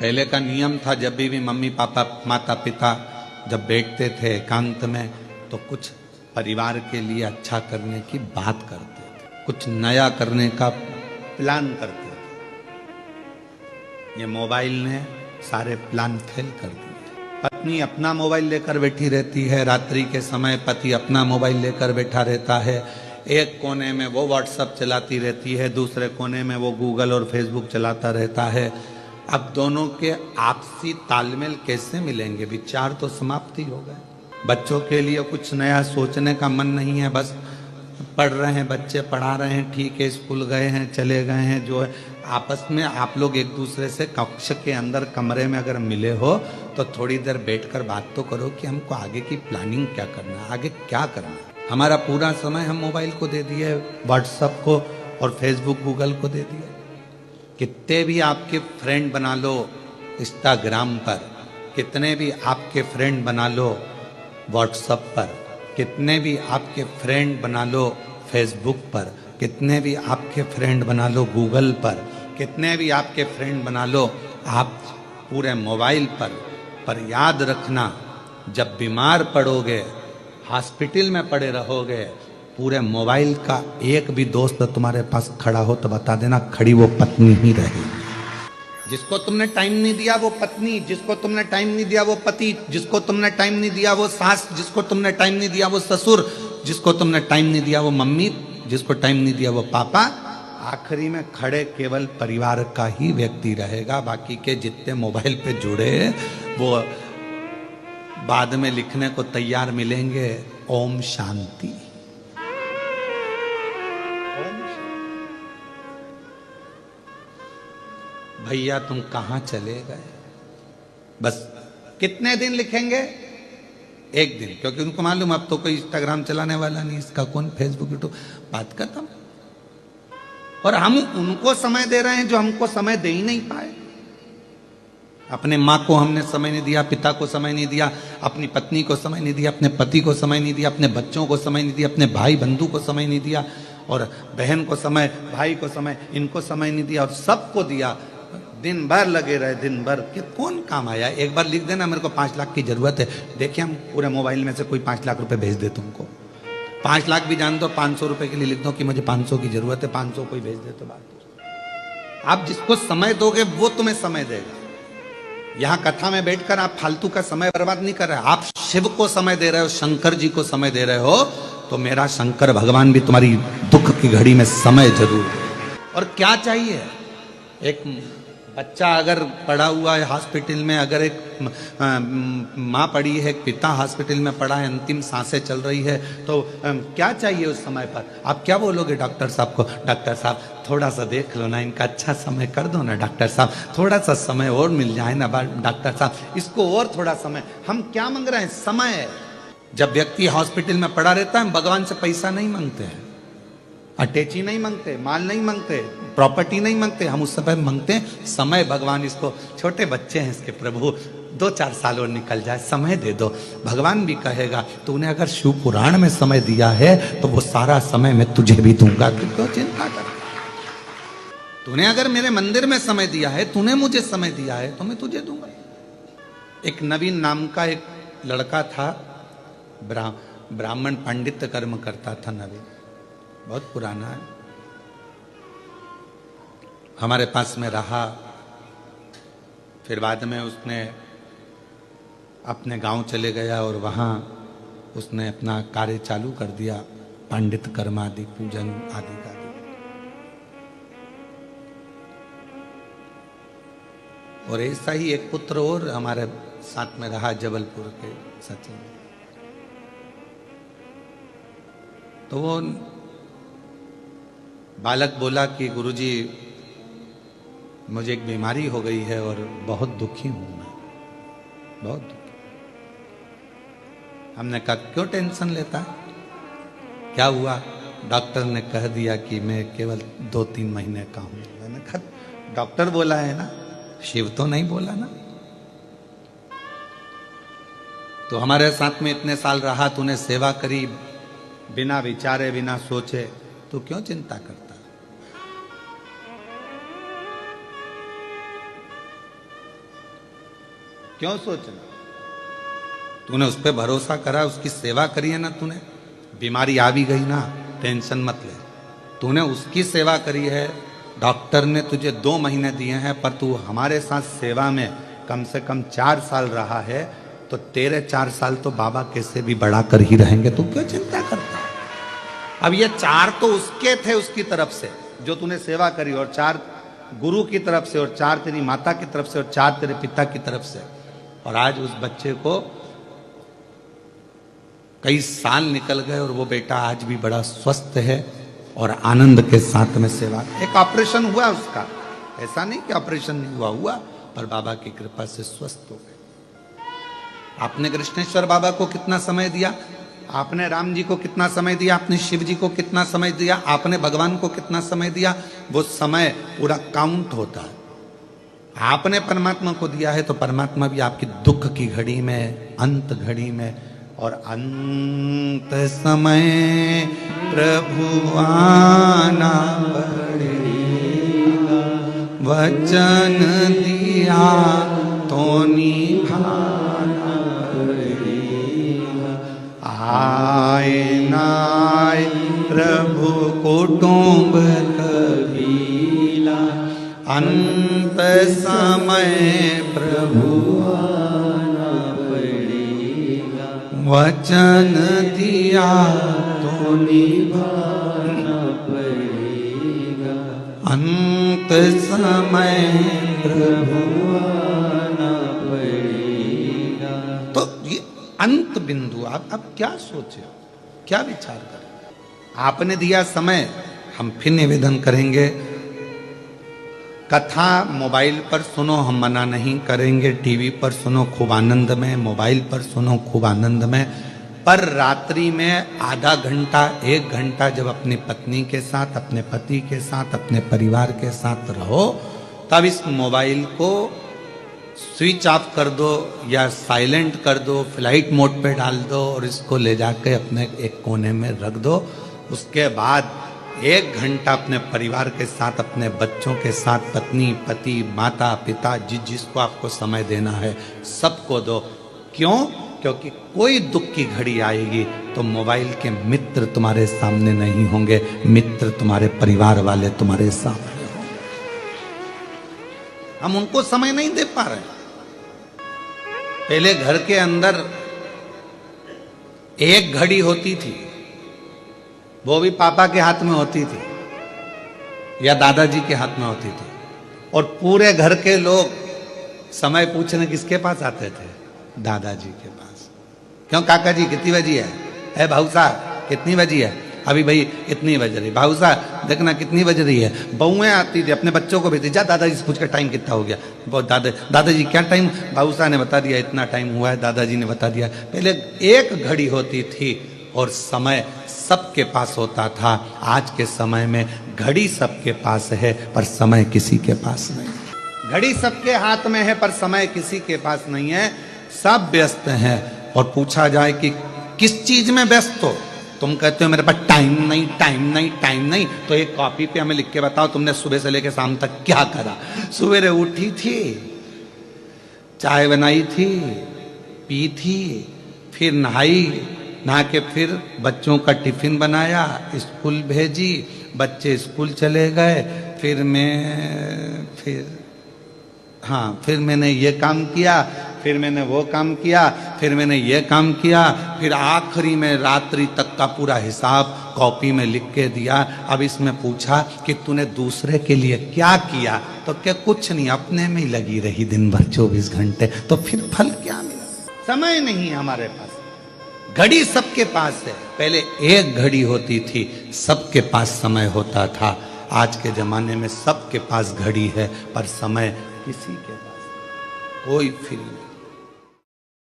पहले का नियम था, जब भी मम्मी पापा माता पिता जब बैठते थे एकांत में तो कुछ परिवार के लिए अच्छा करने की बात करते थे, कुछ नया करने का प्लान करते थे। ये मोबाइल ने सारे प्लान फेल कर दिए। पत्नी अपना मोबाइल लेकर बैठी रहती है, रात्रि के समय पति अपना मोबाइल लेकर बैठा रहता है। एक कोने में वो व्हाट्सएप चलाती रहती है, दूसरे कोने में वो गूगल और फेसबुक चलाता रहता है। अब दोनों के आपसी तालमेल कैसे मिलेंगे? विचार तो समाप्ति हो गए। बच्चों के लिए कुछ नया सोचने का मन नहीं है, बस पढ़ रहे हैं बच्चे, पढ़ा रहे हैं, ठीक है, स्कूल गए हैं, चले गए हैं। जो है आपस में आप लोग एक दूसरे से कक्ष के अंदर कमरे में अगर मिले हो तो थोड़ी देर बैठकर बात तो करो कि हमको आगे की प्लानिंग क्या करना है, आगे क्या करना है। हमारा पूरा समय हम मोबाइल को दे दिए, व्हाट्सएप को और फेसबुक गूगल को दे दिए। कितने भी आपके फ्रेंड बना लो इंस्टाग्राम पर, कितने भी आपके फ्रेंड बना लो व्हाट्सएप पर, कितने भी आपके फ्रेंड बना लो फेसबुक पर, कितने भी आपके फ्रेंड बना लो गूगल पर, कितने भी आपके फ्रेंड बना लो आप पूरे मोबाइल पर याद रखना, जब बीमार पड़ोगे, हॉस्पिटल में पड़े रहोगे, पूरे मोबाइल का एक भी दोस्त तुम्हारे पास खड़ा हो तो बता देना, खड़ी वो पत्नी ही रहेगी। जिसको तुमने टाइम नहीं दिया वो पत्नी, जिसको तुमने टाइम नहीं दिया वो पति, जिसको तुमने टाइम नहीं दिया वो सास, जिसको तुमने टाइम नहीं दिया वो ससुर, जिसको तुमने टाइम नहीं दिया वो मम्मी, जिसको टाइम नहीं दिया वो पापा। आखिरी में खड़े केवल परिवार का ही व्यक्ति रहेगा। बाकी के जितने मोबाइल पे जुड़े वो बाद में लिखने को तैयार मिलेंगे, ओम शांति। भैया तुम कहां चले गए? बस कितने दिन लिखेंगे? एक दिन, क्योंकि उनको मालूम अब तो कोई इंस्टाग्राम चलाने वाला नहीं, इसका कौन, फेसबुक यूट्यूब, बात खत्म। और हम उनको समय दे रहे हैं जो हमको समय दे ही नहीं पाए। अपने माँ को हमने समय नहीं दिया, पिता को समय नहीं दिया, अपनी पत्नी को समय नहीं दिया, अपने पति को समय नहीं दिया, अपने बच्चों को समय नहीं दिया, अपने भाई बंधु को समय नहीं दिया, और बहन को समय, भाई को समय, इनको समय नहीं दिया, और सबको दिया। दिन भर लगे रहे, दिन भर कि कौन काम आया? एक बार लिख देना मेरे को 5 लाख की जरूरत है, देखिए हम पूरे मोबाइल में से कोई 5 लाख रुपए भेज दे तुमको। 5 लाख भी जान दो, 500 रुपए के लिए लिख दो कि मुझे 500 की जरूरत है, 500 कोई भेज दे तो बात। आप जिसको समय दोगे वो तुम्हें समय देगा। यहां कथा में बैठकर आप फालतू का समय बर्बाद नहीं कर रहे, आप शिव को समय दे रहे हो, शंकर जी को समय दे रहे हो, तो मेरा शंकर भगवान भी तुम्हारी दुख की घड़ी में समय जरूर दे। और क्या चाहिए? एक बच्चा अगर पड़ा हुआ है हॉस्पिटल में, अगर एक माँ पड़ी है, एक पिता हॉस्पिटल में पड़ा है, अंतिम सांसें चल रही है, तो क्या चाहिए उस समय पर? आप क्या बोलोगे डॉक्टर साहब को? डॉक्टर साहब थोड़ा सा देख लो ना, इनका अच्छा समय कर दो ना डॉक्टर साहब, थोड़ा सा समय और मिल जाए ना डॉक्टर साहब, इसको और थोड़ा समय। हम क्या मांग रहे हैं? समय। जब व्यक्ति हॉस्पिटल में पड़ा रहता है, हम भगवान से पैसा नहीं मांगते हैं, अटैची नहीं मांगते, माल नहीं मांगते, प्रॉपर्टी नहीं मांगते, हम उस समय मांगते हैं समय। भगवान इसको, छोटे बच्चे हैं इसके, प्रभु 2-4 साल और निकल जाए, समय दे दो। भगवान भी कहेगा तूने अगर शिव पुराण में समय दिया है तो वो सारा समय मैं तुझे भी दूंगा, क्यों चिंता कर? तूने अगर मेरे मंदिर में समय दिया है, तूने मुझे समय दिया है, तो मैं तुझे दूंगा। एक नवीन नाम का एक लड़का था, ब्राह्मण पांडित्य कर्म करता था। नवीन बहुत पुराना है, हमारे पास में रहा, फिर बाद में उसने अपने गांव चले गया और वहाँ उसने अपना कार्य चालू कर दिया, पांडित कर्म आदि, पूजन आदि का। और ऐसा ही एक पुत्र और हमारे साथ में रहा, जबलपुर के सचिन। तो वो बालक बोला कि गुरुजी मुझे एक बीमारी हो गई है और बहुत दुखी हूं मैं, बहुत दुखी। हमने कहा क्यों टेंशन लेता है, क्या हुआ? डॉक्टर ने कह दिया कि मैं केवल 2-3 महीने का हूं। मैंने कहा डॉक्टर बोला है ना, शिव तो नहीं बोला ना। तो हमारे साथ में इतने साल रहा, तूने सेवा करी, बिना विचारे बिना सोचे, तू क्यों चिंता करता? क्यों सोचना? तूने उस पर भरोसा करा, उसकी सेवा करी है ना तूने। बीमारी आ भी गई ना, टेंशन मत ले, तूने उसकी सेवा करी है। डॉक्टर ने तुझे 2 महीने दिए हैं, पर तू हमारे साथ सेवा में कम से कम 4 साल रहा है, तो तेरे 4 साल तो बाबा कैसे भी बढ़ा कर ही रहेंगे। तू क्यों चिंता करता? अब ये 4 तो उसके थे, उसकी तरफ से जो तूने सेवा करी, और 4 गुरु की तरफ से, और 4 तेरी माता की तरफ से, और 4 तेरे पिता की तरफ से। और आज उस बच्चे को कई साल निकल गए और वो बेटा आज भी बड़ा स्वस्थ है और आनंद के साथ में सेवा। एक ऑपरेशन हुआ उसका, ऐसा नहीं कि ऑपरेशन नहीं हुआ, पर बाबा की कृपा से स्वस्थ हो गए। आपने कृष्णेश्वर बाबा को कितना समय दिया, आपने राम जी को कितना समय दिया, आपने शिव जी को कितना समय दिया, आपने भगवान को कितना समय दिया, वो समय पूरा काउंट होता है। आपने परमात्मा को दिया है तो परमात्मा भी आपकी दुख की घड़ी में, अंत घड़ी में, और अंत समय प्रभु आना पड़ेगा, वचन दिया तो निभाना पड़ेगा। आए नाय प्रभु कुटुंब कबीला, अंत समय प्रभु आना पड़ेगा, वचन दिया तो निभाना पड़ेगा, अंत समय प्रभु आना पड़ेगा। तो ये अंत बिंदु, आप अब क्या सोचे, क्या विचार करें? आपने दिया समय, हम फिर निवेदन करेंगे, कथा मोबाइल पर सुनो, हम मना नहीं करेंगे। टीवी पर सुनो खूब आनंद में, मोबाइल पर सुनो खूब आनंद में, पर रात्रि में आधा घंटा 1 घंटा जब अपनी पत्नी के साथ, अपने पति के साथ, अपने परिवार के साथ रहो, तब इस मोबाइल को स्विच ऑफ कर दो या साइलेंट कर दो, फ्लाइट मोड पे डाल दो और इसको ले जाके अपने एक कोने में रख दो। उसके बाद 1 घंटा अपने परिवार के साथ, अपने बच्चों के साथ, पत्नी, पति, माता, पिता, जिसको आपको समय देना है सबको दो। क्यों? क्योंकि कोई दुख की घड़ी आएगी तो मोबाइल के मित्र तुम्हारे सामने नहीं होंगे, मित्र तुम्हारे परिवार वाले तुम्हारे सामने होंगे। हम उनको समय नहीं दे पा रहे। पहले घर के अंदर एक घड़ी होती थी, वो भी पापा के हाथ में होती थी या दादाजी के हाथ में होती थी, और पूरे घर के लोग समय पूछने किसके पास आते थे? दादाजी के पास। क्यों काका जी कितनी बजी है भाऊ साहब कितनी बजी है? अभी भाई इतनी बज रही। भाऊ साहब देखना कितनी बज रही है। बहुएं आती थी, अपने बच्चों को भेजती, जा दादाजी से पूछ कर टाइम कितना हो गया। बहुत दादाजी क्या टाइम? भाऊ साहब ने बता दिया, इतना टाइम हुआ है, दादाजी ने बता दिया। पहले एक घड़ी होती थी और समय सबके पास होता था। आज के समय में घड़ी सबके पास है पर समय किसी के पास नहीं। घड़ी सबके हाथ में है पर समय किसी के पास नहीं है। सब व्यस्त हैं, और पूछा जाए कि किस चीज में व्यस्त हो, तुम कहते हो मेरे पास टाइम नहीं, टाइम नहीं, टाइम नहीं। तो एक कॉपी पे हमें लिख के बताओ तुमने सुबह से लेकर शाम तक क्या करा। सवेरे उठी थी, चाय बनाई थी, पी थी, फिर नहाई, नहा के फिर बच्चों का टिफिन बनाया, स्कूल भेजी, बच्चे स्कूल चले गए, फिर मैंने ये काम किया, फिर मैंने वो काम किया, फिर मैंने ये काम किया, फिर आखिरी में रात्रि तक का पूरा हिसाब कॉपी में लिख के दिया। अब इसमें पूछा कि तूने दूसरे के लिए क्या किया, तो क्या कुछ नहीं, अपने में ही लगी रही दिन भर 24 घंटे। तो फिर फल क्या मिला? समय नहीं है हमारे पास। घड़ी सबके पास है, पहले एक घड़ी होती थी, सबके पास समय होता था। आज के जमाने में सबके पास घड़ी है पर समय किसी के पास, कोई फ्री नहीं।